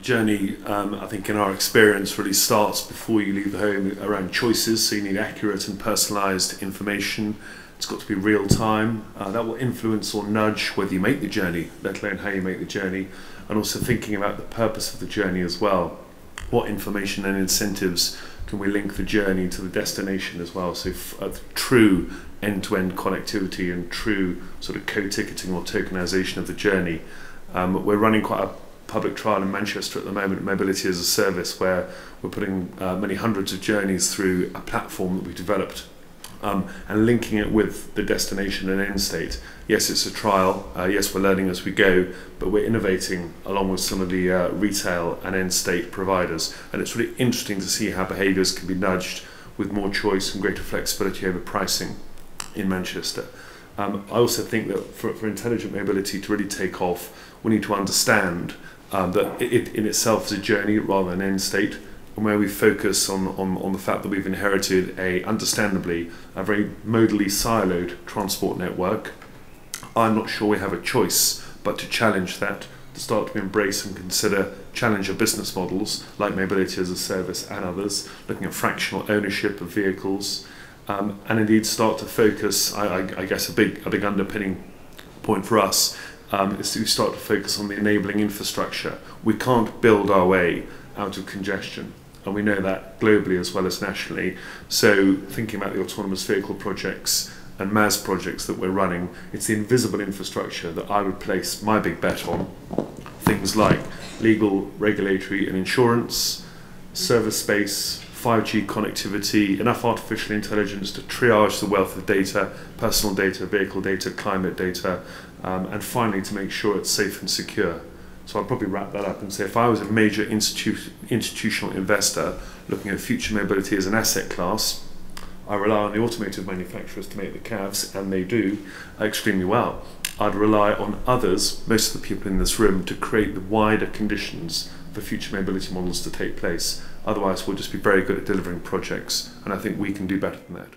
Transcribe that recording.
journey, I think in our experience, really starts before you leave the home around choices. So you need accurate and personalised information. It's got to be real time. That will influence or nudge whether you make the journey, let alone how you make the journey, and also thinking about the purpose of the journey as well. What information and incentives can we link the journey to the destination as well? So true end-to-end connectivity and true sort of co-ticketing or tokenization of the journey. We're running quite a public trial in Manchester at the moment, Mobility as a Service, where we're putting many hundreds of journeys through a platform that we developed and linking it with the destination and end state. Yes, it's a trial, yes, we're learning as we go, but we're innovating along with some of the retail and end state providers, and it's really interesting to see how behaviours can be nudged with more choice and greater flexibility over pricing in Manchester. I also think that for intelligent mobility to really take off, we need to understand that it in itself is a journey rather than an end state, and where we focus on the fact that we've inherited understandably a very modally siloed transport network. I'm not sure we have a choice but to challenge that, to start to embrace and consider challenger business models like Mobility as a Service and others, looking at fractional ownership of vehicles, and indeed start to focus, I guess a big underpinning point for us is to start to focus on the enabling infrastructure. We can't build our way out of congestion, and we know that globally as well as nationally. So thinking about the autonomous vehicle projects and MAS projects that we're running, it's the invisible infrastructure that I would place my big bet on. Things like legal, regulatory and insurance, service space, 5G connectivity, enough artificial intelligence to triage the wealth of data, personal data, vehicle data, climate data, and finally to make sure it's safe and secure. So I'll probably wrap that up and say if I was a major institutional investor looking at future mobility as an asset class, I rely on the automotive manufacturers to make the cabs, and they do extremely well. I'd rely on others, most of the people in this room, to create the wider conditions for future mobility models to take place. Otherwise, we'll just be very good at delivering projects, and I think we can do better than that.